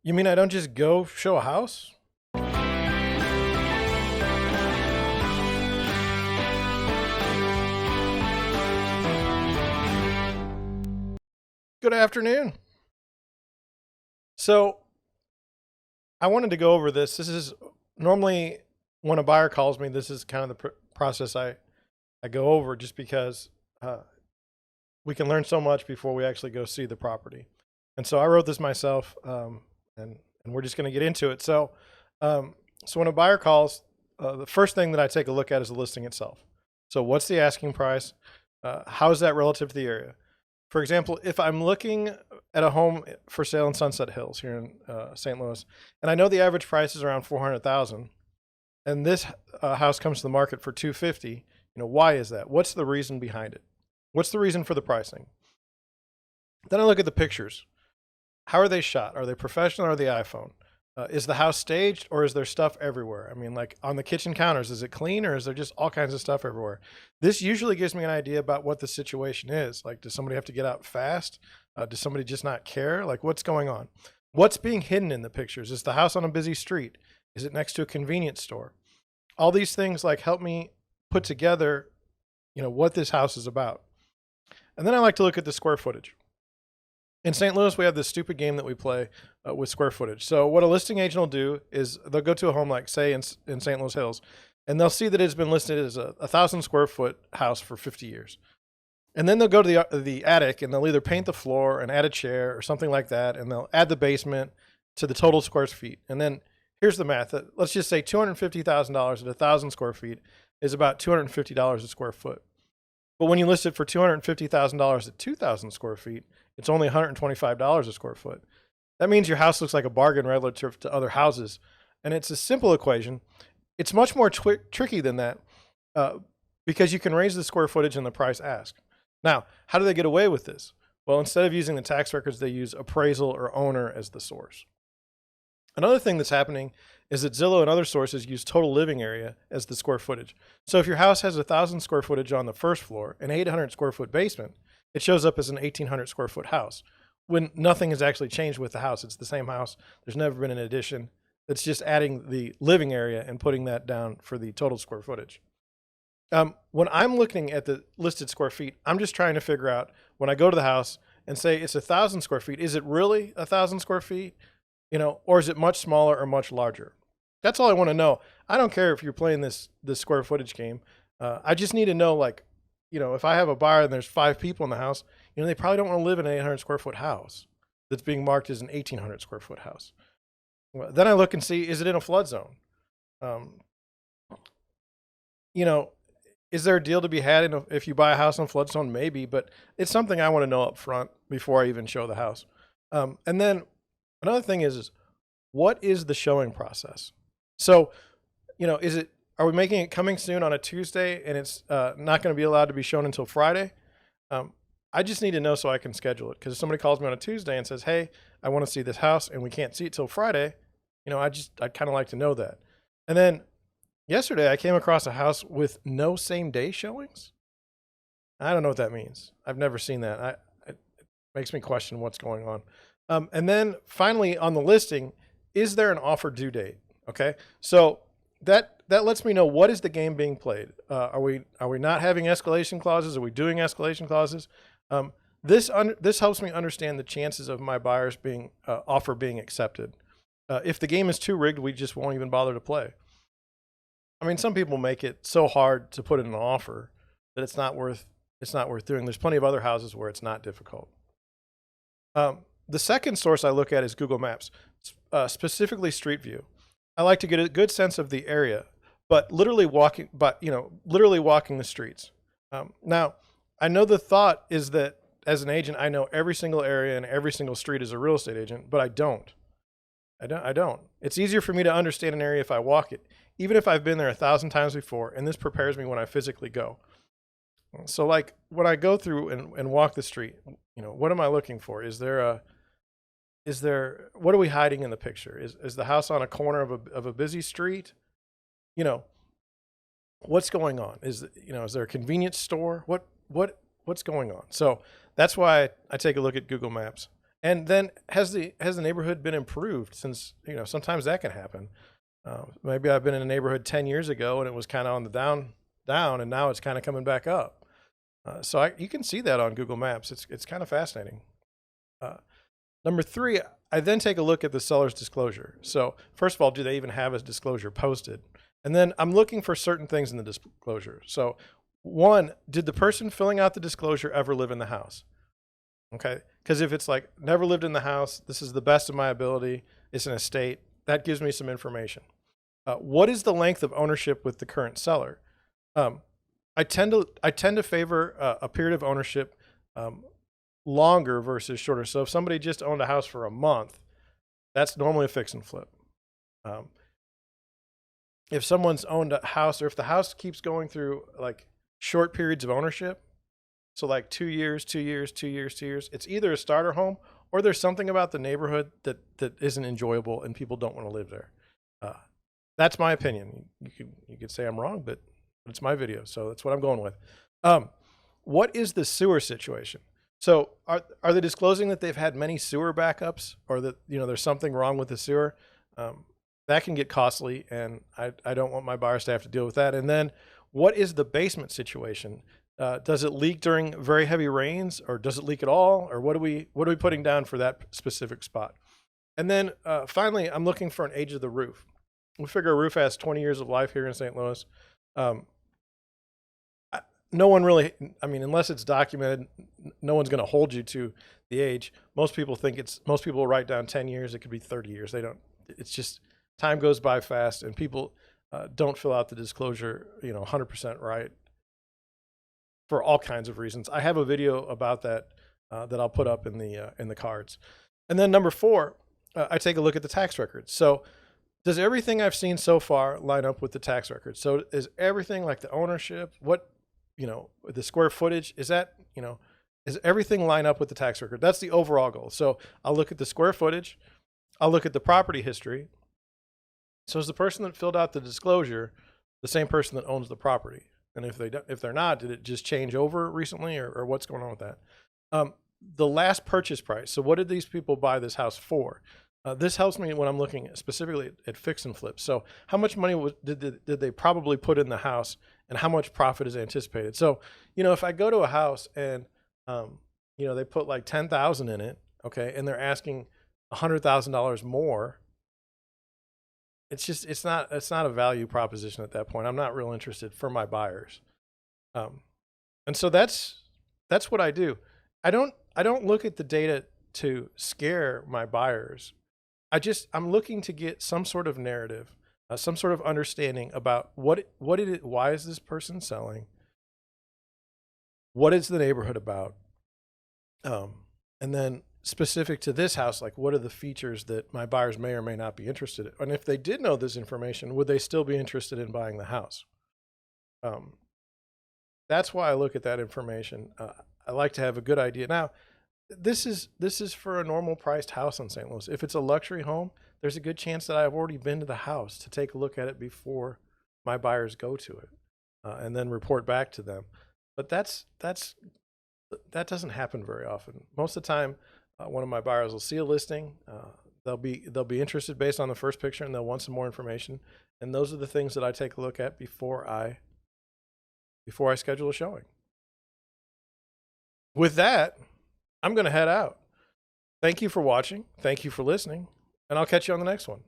You mean I don't just go show a house? Good afternoon. So I wanted to go over this. This is normally when a buyer calls me, this is kind of the process I go over just because we can learn so much before we actually go see the property. And so I wrote this myself, and we're just going to get into it. So when a buyer calls, the first thing that I take a look at is the listing itself. So what's the asking price? How is that relative to the area? For example, if I'm looking at a home for sale in Sunset Hills here in St. Louis, and I know the average price is around 400,000, and this house comes to the market for 250, why is that? What's the reason behind it? What's the reason for the pricing? Then I look at the pictures. How are they shot? Are they professional or are they iPhone? Is the house staged or is there stuff everywhere? I mean, like on the kitchen counters, is it clean or is there just all kinds of stuff everywhere? This usually gives me an idea about what the situation is. Like, does somebody have to get out fast? Does somebody just not care? Like, what's going on? What's being hidden in the pictures? Is the house on a busy street? Is it next to a convenience store? All these things like help me put together, what this house is about. And then I like to look at the square footage. In St. Louis, we have this stupid game that we play with square footage. So what a listing agent will do is they'll go to a home like, say, in St. Louis Hills, and they'll see that it's been listed as a 1,000 square foot house for 50 years. And then they'll go to the attic, and they'll either paint the floor and add a chair or something like that, and they'll add the basement to the total square feet. And then here's the math. Let's just say $250,000 at 1,000 square feet is about $250 a square foot. But when you list it for $250,000 at 2,000 square feet, it's only $125 a square foot. That means your house looks like a bargain relative to other houses. And it's a simple equation. It's much more tricky than that because you can raise the square footage and the price asked. Now, how do they get away with this? Well, instead of using the tax records, they use appraisal or owner as the source. Another thing that's happening is that Zillow and other sources use total living area as the square footage. So if your house has 1,000 square footage on the first floor and 800 square foot basement, it shows up as an 1,800 square foot house when nothing has actually changed with the house. It's the same house. There's never been an addition. It's just adding the living area and putting that down for the total square footage. When I'm looking at the listed square feet, I'm just trying to figure out when I go to the house and say it's 1,000 square feet, is it really 1,000 square feet? Or is it much smaller or much larger? That's all I want to know. I don't care if you're playing this square footage game. I just need to know, if I have a buyer and there's 5 people in the house, they probably don't want to live in an 800 square foot house that's being marked as an 1,800 square foot house. Well, then I look and see, is it in a flood zone? Is there a deal to be had if you buy a house in a flood zone? Maybe, but it's something I want to know up front before I even show the house. And then another thing is what is the showing process? So, are we making it coming soon on a Tuesday and it's not going to be allowed to be shown until Friday? I just need to know so I can schedule it. Because if somebody calls me on a Tuesday and says, hey, I want to see this house and we can't see it till Friday, I'd kind of like to know that. And then yesterday I came across a house with no same day showings. I don't know what that means. I've never seen that. It makes me question what's going on. And then finally on the listing, is there an offer due date? Okay. So that lets me know what is the game being played. Are we not having escalation clauses? Are we doing escalation clauses? This helps me understand the chances of my buyer's offer being accepted. If the game is too rigged, we just won't even bother to play. I mean, some people make it so hard to put in an offer that it's not worth doing. There's plenty of other houses where it's not difficult. The second source I look at is Google Maps, specifically Street View. I like to get a good sense of the area, but literally walking the streets. Now, I know the thought is that as an agent, I know every single area and every single street as a real estate agent, but I don't. It's easier for me to understand an area if I walk it, even if I've been there 1,000 times before, and this prepares me when I physically go. So like when I go through and walk the street, what am I looking for? What are we hiding in the picture? Is the house on a corner of a busy street? What's going on? Is there a convenience store? What's going on? So that's why I take a look at Google Maps. And then has the neighborhood been improved since, sometimes that can happen. Maybe I've been in a neighborhood 10 years ago and it was kind of on the down, and now it's kind of coming back up. So you can see that on Google Maps. It's kind of fascinating. Uh, Number three, I then take a look at the seller's disclosure. So first of all, do they even have a disclosure posted? And then I'm looking for certain things in the disclosure. So one, did the person filling out the disclosure ever live in the house? Okay, because if it's like never lived in the house, this is the best of my ability, it's an estate, that gives me some information. What is the length of ownership with the current seller? Um, I tend to favor a period of ownership longer versus shorter. So if somebody just owned a house for a month, that's normally a fix and flip. Um, if someone's owned a house, or if the house keeps going through like short periods of ownership, so like 2 years, 2 years, 2 years, 2 years, it's either a starter home or there's something about the neighborhood that isn't enjoyable and people don't want to live there. That's my opinion. You could say I'm wrong, but it's my video, so that's what I'm going with. What is the sewer situation? So are they disclosing that they've had many sewer backups, or that there's something wrong with the sewer? That can get costly, and I don't want my buyers to have to deal with that. And then what is the basement situation? Does it leak during very heavy rains, or does it leak at all? Or what are we putting down for that specific spot? And then finally, I'm looking for an age of the roof. We figure a roof has 20 years of life here in St. Louis. No one really, unless it's documented, no one's going to hold you to the age. Most people will write down 10 years. It could be 30 years. They don't, it's just, time goes by fast, and people don't fill out the disclosure, 100% right, for all kinds of reasons. I have a video about that that I'll put up in the cards. And then number four, I take a look at the tax records. So does everything I've seen so far line up with the tax records? So is everything, like the ownership, the square footage, is everything line up with the tax record? That's the overall goal. So I'll look at the square footage. I'll look at the property history. So is the person that filled out the disclosure the same person that owns the property? And if they're not, did it just change over recently, or what's going on with that? The last purchase price. So what did these people buy this house for? This helps me when I'm looking specifically at fix and flip. So how much money did they probably put in the house, and how much profit is anticipated? So, if I go to a house and, they put like 10,000 in it, okay, and they're asking $100,000 more, it's not a value proposition at that point. I'm not real interested for my buyers. And so that's what I do. I don't look at the data to scare my buyers. I'm looking to get some sort of narrative, some sort of understanding about why is this person selling? What is the neighborhood about? And then specific to this house, like what are the features that my buyers may or may not be interested in? And if they did know this information, would they still be interested in buying the house? That's why I look at that information. I like to have a good idea. Now, this is for a normal priced house in St. Louis. If it's a luxury home, there's a good chance that I've already been to the house to take a look at it before my buyers go to it, and then report back to them. But that doesn't happen very often. Most of the time, one of my buyers will see a listing. They'll be interested based on the first picture, and they'll want some more information. And those are the things that I take a look at before I schedule a showing. With that, I'm going to head out. Thank you for watching. Thank you for listening, and I'll catch you on the next one.